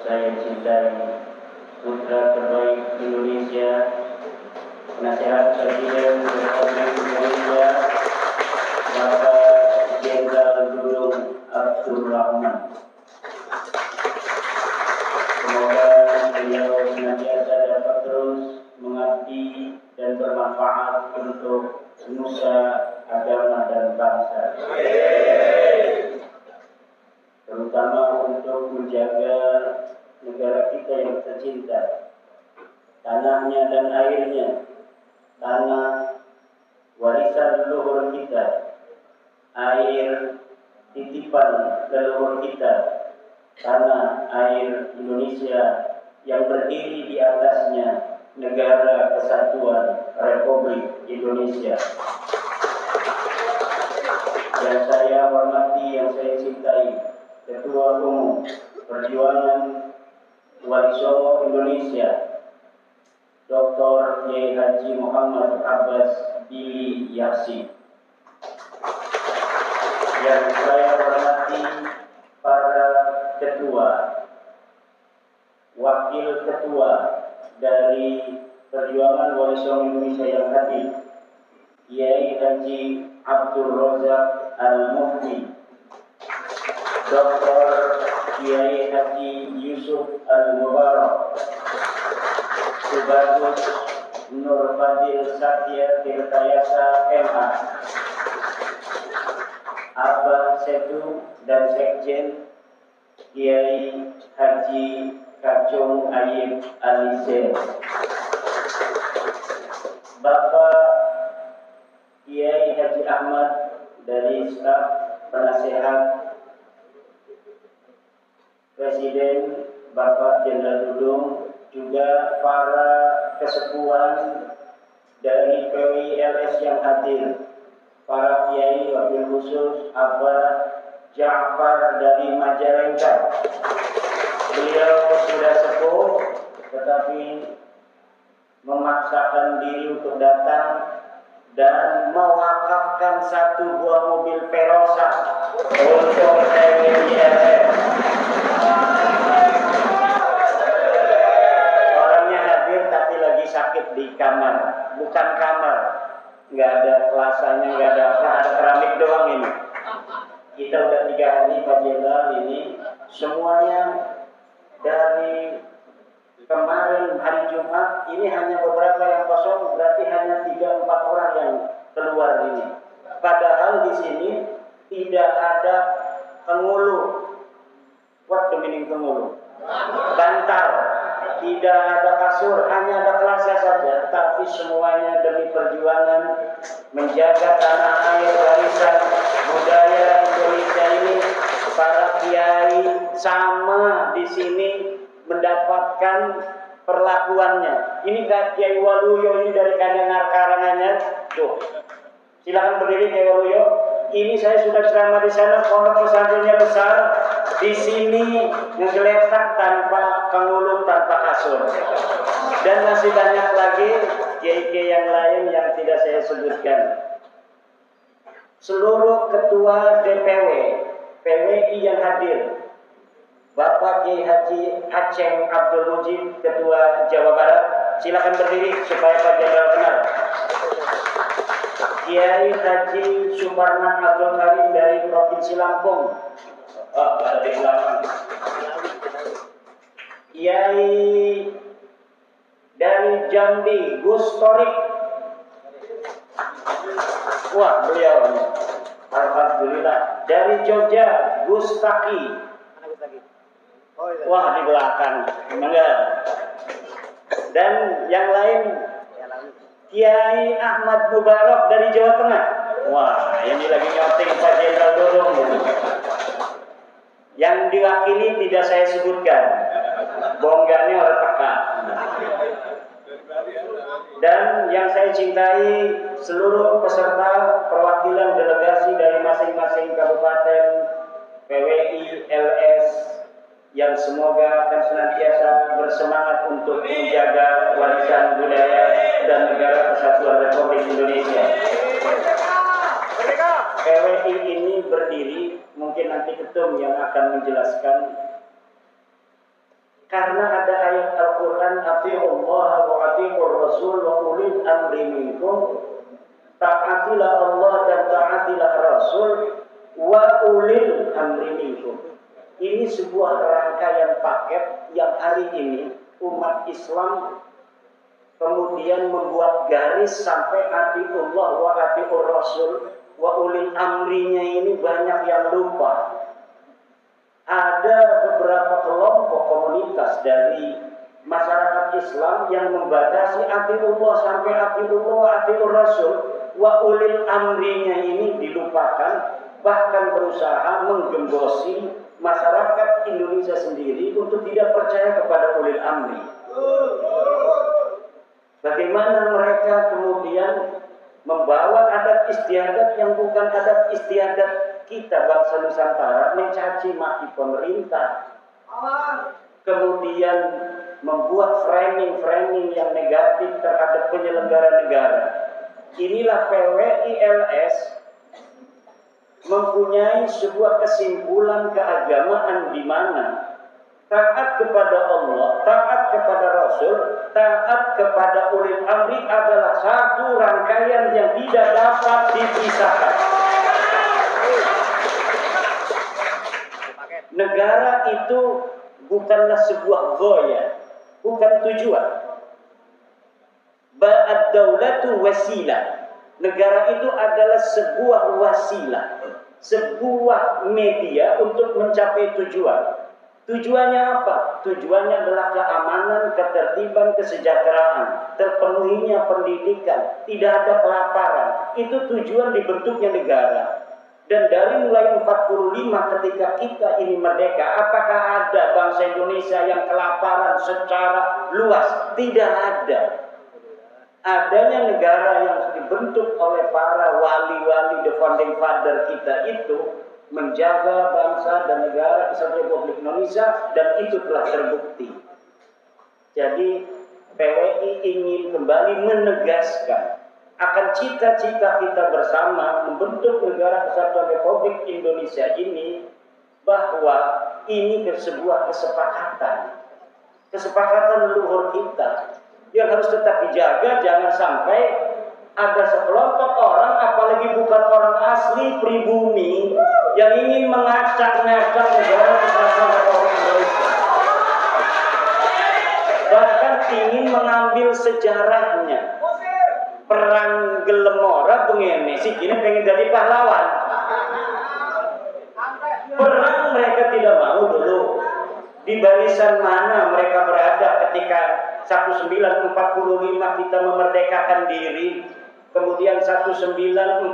saya cintai, putra terbaik Indonesia, penasehat Presiden Republik Indonesia, Bapak Jenderal Dudung Abdul Rahman. Semoga beliau senantiasa dapat terus mengabdi dan bermanfaat untuk nusa, agama, dan bangsa. Terutama untuk menjaga negara kita yang tercinta, tanahnya dan airnya, tanah warisan leluhur kita, air titipan leluhur kita, tanah air Indonesia yang berdiri di atasnya Negara Kesatuan Republik Indonesia. Yang saya hormati, yang saya cintai, Ketua Umum Perjuangan Wali Songo Indonesia, Dr. Kiai Haji Muhammad Abbas Dili Yasin. Yang saya hormati para ketua, wakil ketua dari Perjuangan Wali Songo Indonesia yang hadir, Kiai Haji Abdul Razak Al-Mufti, Dr. Kiai Haji Yusuf Al-Mubarak, Subagos Nur Fadil Satya Tirtayasa MA, Abah Setu dan Sekjen Kiai Haji Kacung Ayib Alise, Bapak Kiai Haji Ahmad dari staf penasehat Presiden Bapak Jenderal Dudung, juga para kesepuhan dari PWILS yang hadir, para kiai wakil khusus Abah Ja'far dari Majalengka. Beliau sudah sepuh tetapi memaksakan diri untuk datang dan mewakafkan satu buah mobil Perosa untuk PWILS. Orangnya hadir tapi lagi sakit di kamar, bukan kamar, nggak ada kelasanya, nggak ada apa, ada keramik doang ini. Kita udah 3 hari Pak Jenderal ini, semuanya dari kemarin hari Jumat ini hanya beberapa yang kosong, berarti hanya 3-4 orang yang keluar ini. Padahal di sini tidak ada pengulu. What the meaning pengulu? Bantal, tidak ada kasur, hanya ada kelasnya saja. Tapi semuanya demi perjuangan menjaga tanah air warisan budaya Indonesia ini. Para kiai sama di sini mendapatkan perlakuannya. Ini Kiai Waluyo ini dari Karanganyar. Tuh, silakan berdiri Kiai Waluyo. Ini saya sudah ceramah di sana, pondok pesantrennya besar. Di sini ngegeletak tanpa pengulu, tanpa kasur. Dan masih banyak lagi kiai-kiai yang lain yang tidak saya sebutkan. Seluruh ketua DPW, PWI yang hadir, Bapak Kiai Haji Aceng Abdul Mujib, Ketua Jawa Barat, silakan berdiri supaya Pak Jenderal kenal. Kiai Haji Suparman Abdul Karim dari Provinsi Lampung. Ada di belakang. Kiai dari Jambi, Gus Torik. Wah, beliau. Alhamdulillah. Dari Jogja, Gus Taki. Wah, di belakang. Enggak. Dan yang lain, Kiai Ahmad Mubarak dari Jawa Tengah. Wah, ini lagi nyoting Pak Jenderal Dudung. Yang diwakili tidak saya sebutkan. Bonggarnya orang tekan. Dan yang saya cintai, seluruh peserta perwakilan delegasi dari masing-masing kabupaten, PWI, LS, yang semoga akan senantiasa bersemangat untuk menjaga warisan budaya dan Negara Kesatuan Republik Indonesia. PWI ini berdiri, mungkin nanti ketum yang akan menjelaskan, Karena ada ayat Al-Quran, Ati'ullah wa ati'ur Rasul wa ulil amri minkum. Taatilah Allah dan taatilah Rasul wa ulil amri minkum. Ini sebuah rangkaian paket yang hari ini umat Islam kemudian membuat garis sampai ati'ullah wa ati'ur Rasul wa ulil amrinya ini banyak yang lupa. Ada beberapa kelompok komunitas dari masyarakat Islam yang membatasi atiullah sampai atiullah atiur Rasul wa ulil amrinya ini dilupakan, bahkan berusaha menggembosi masyarakat Indonesia sendiri untuk tidak percaya kepada ulil amri. Bagaimana mereka kemudian membawa adat istiadat yang bukan adat istiadat kita bangsa Nusantara, mencaci maki pemerintah, kemudian membuat framing yang negatif terhadap penyelenggara negara. Inilah PWILS mempunyai sebuah kesimpulan keagamaan di mana taat kepada Allah, taat kepada Rasul, taat kepada ulil amri adalah satu rangkaian yang tidak dapat dipisahkan. Negara itu bukanlah sebuah goya, bukan tujuan. Ba'ad-daulatu wasilah. Negara itu adalah sebuah wasilah, sebuah media untuk mencapai tujuan. Tujuannya apa? Tujuannya adalah keamanan, ketertiban, kesejahteraan, terpenuhinya pendidikan, tidak ada kelaparan. Itu tujuan dibentuknya negara. Dan dari mulai 45 ketika kita ini merdeka, apakah ada bangsa Indonesia yang kelaparan secara luas? Tidak ada. Adanya negara yang dibentuk oleh para wali-wali, the founding father kita itu menjaga bangsa dan negara Kesatuan Republik Indonesia, dan itu telah terbukti. Jadi PWI ingin kembali menegaskan akan cita-cita kita bersama membentuk negara Kesatuan Republik Indonesia ini, bahwa ini sebuah kesepakatan leluhur kita yang harus tetap dijaga. Jangan sampai ada sekelompok orang, apalagi bukan orang asli pribumi, yang ingin mengacak-ngacak negara Kesatuan Republik Indonesia, bahkan ingin mengambil sejarahnya. Perang Gelemora bengene si kini pengen jadi pahlawan. Perang mereka tidak mau dulu. Di barisan mana mereka berada ketika 1945 kita memerdekakan diri, kemudian 1945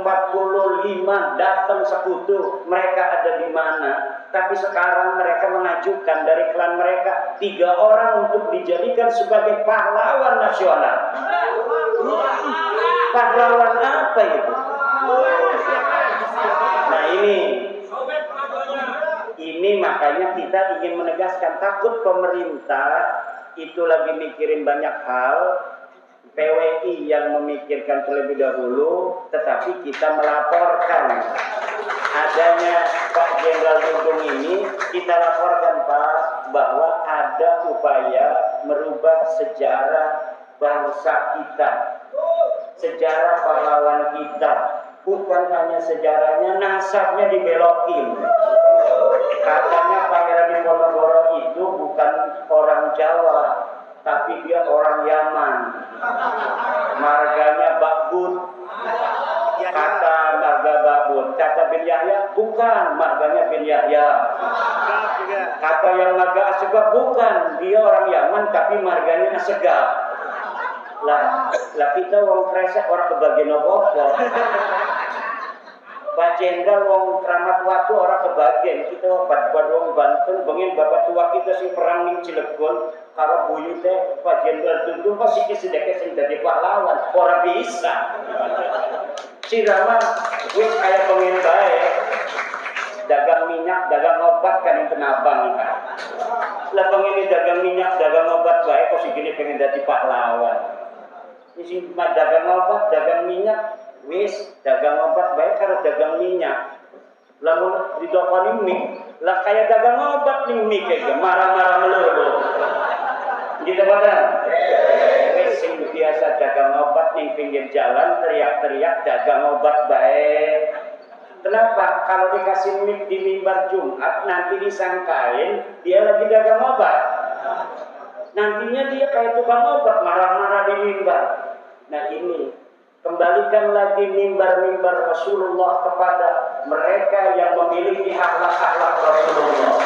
datang sekutu, mereka ada di mana? Tapi sekarang mereka mengajukan dari klan mereka 3 orang untuk dijadikan sebagai pahlawan nasional. Pahlawan apa itu? Nah ini makanya kita ingin menegaskan, takut pemerintah itu lagi mikirin banyak hal, PWI yang memikirkan terlebih dahulu, tetapi kita melaporkan adanya Pak Jenderal Dudung ini, kita laporkan Pak bahwa ada upaya merubah sejarah bangsa kita, sejarah pahlawan kita. Bukan hanya sejarahnya, nasabnya dibelokin. Katanya Pangeran Diponegoro itu bukan orang Jawa, tapi dia orang Yaman. Marganya Bakbun. Kata marga Bakbun. Kata bin Yahya, bukan, marganya bin Yahya. Kata yang marga Asegaf, bukan, dia orang Yaman, tapi marganya Asegaf. Lah kita wong kresek orang kebagian apa-apa. Pak Jenderal wong Kramat Watu orang kebagian, kita buat wong Banten pengen bapak tua kita sing perang ning Cilegon karo buyute Pak Jenderal Dudung kok siki sedekah sing dadi pahlawan, ora bisa. Sirama wis kaya pengen bae dagang minyak, dagang obat kan yang kenabang kan. Lah pengen dagang minyak, dagang obat bae kok siki pengen dadi pahlawan. Isi dagang obat, dagang minyak, wis dagang obat baik karo dagang minyak. Lamun ditokoni mie, lah kayak dagang obat nih mie kayak marah-marah melulu. Gitu padahal. Sing biasa dagang obat ning pinggir jalan teriak-teriak dagang obat baik. Kenapa? Kalau dikasih mic di mimbar Jumat nanti disangkain dia lagi dagang obat. Nantinya dia kayak tukang obat marah-marah di mimbar. Nah ini kembalikan lagi mimbar-mimbar Rasulullah kepada mereka yang memiliki akhlak-akhlak Rasulullah.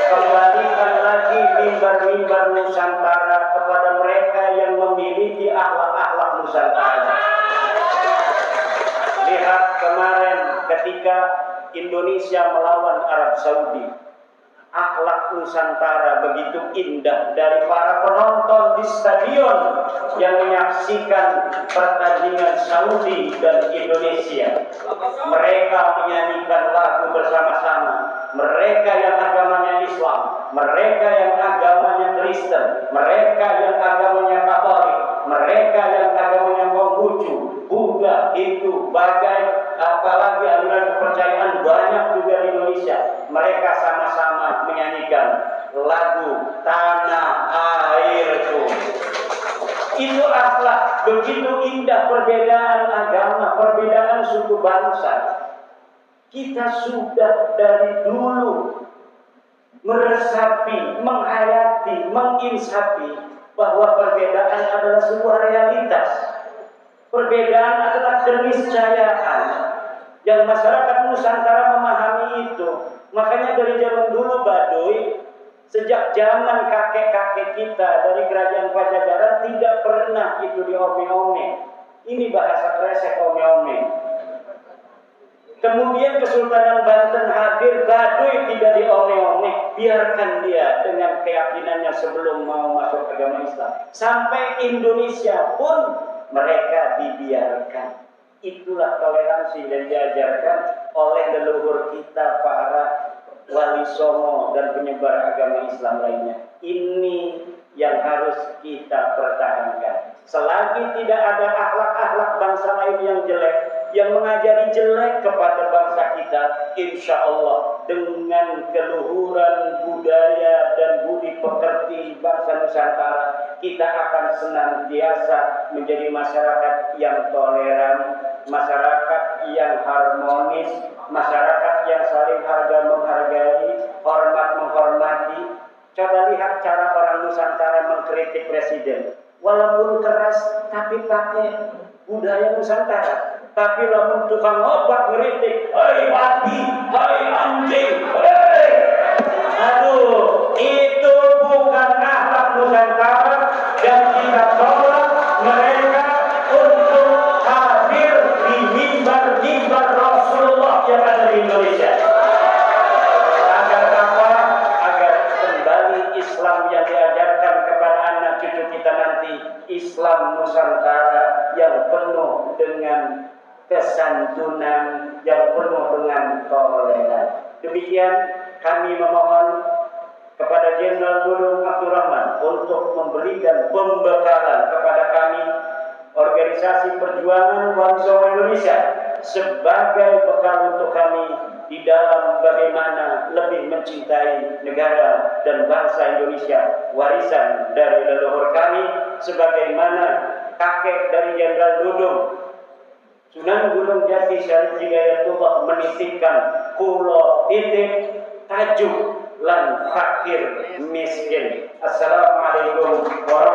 Kembalikan lagi mimbar-mimbar Nusantara kepada mereka yang memiliki akhlak-akhlak Nusantara. Lihat kemarin ketika Indonesia melawan Arab Saudi, akhlak Nusantara begitu indah dari para penonton di stadion yang menyaksikan pertandingan Saudi dan Indonesia. Mereka menyanyikan lagu bersama-sama. Mereka yang agamanya Islam, mereka yang agamanya Kristen, mereka yang agamanya Katolik, mereka yang agamanya Konghucu, Buddha, Hindu, bagai apalagi aliran kepercayaan banyak juga di Indonesia. Mereka sama-sama menyanyikan lagu Tanah Airku. Itu akhlak, begitu indah perbedaan agama, perbedaan suku bangsa. Kita sudah dari dulu meresapi, menghayati, menginsapi bahwa perbedaan adalah sebuah realitas. Perbedaan adalah keniscayaan yang masyarakat Nusantara memahami itu. Makanya dari zaman dulu Baduy, sejak zaman kakek-kakek kita dari kerajaan Pajajaran tidak pernah itu diome-ome. Ini bahasa kresek ome-ome. Kemudian Kesultanan Banten hadir, Baduy tidak diome-ome, biarkan dia dengan keyakinannya sebelum mau masuk agama Islam. Sampai Indonesia pun mereka dibiarkan. Itulah toleransi yang diajarkan oleh leluhur kita para wali songo dan penyebar agama Islam lainnya. Ini yang harus kita pertahankan. Selagi tidak ada akhlak-akhlak bangsa lain yang jelek, yang mengajari jelek kepada bangsa kita, insya Allah dengan keluhuran budaya dan budi pekerti bangsa Nusantara, kita akan senantiasa menjadi masyarakat yang toleran, masyarakat yang harmonis, masyarakat yang saling harga menghargai, hormat menghormati. Coba lihat cara orang Nusantara mengkritik presiden, walaupun keras tapi pakai budaya Nusantara. Tapi lamun tukang obat ngeritik, hei mati, hei anjing, hei. Aduh, itu bukan akhlak Nusantara dan kita tolak mereka untuk hadir di mimbar-mimbar Rasulullah yang ada di Indonesia. Agar apa? Agar kembali Islam yang diajarkan kepada anak cucu kita nanti, Islam Nusantara yang penuh dengan kesantunan, yang penuh dengan toleran. Demikian kami memohon kepada Jenderal Dudung Abdurrahman untuk memberikan pembekalan kepada kami Organisasi Perjuangan Wali Songo Indonesia sebagai bekal untuk kami di dalam bagaimana lebih mencintai negara dan bangsa Indonesia, warisan dari leluhur kami, sebagaimana kakek dari Jenderal Dudung Sunan Gunung Jati Syarif Hidayatullah menitipkan kulo titik tajuk lan fakir miskin. Assalamualaikum warahmatullahi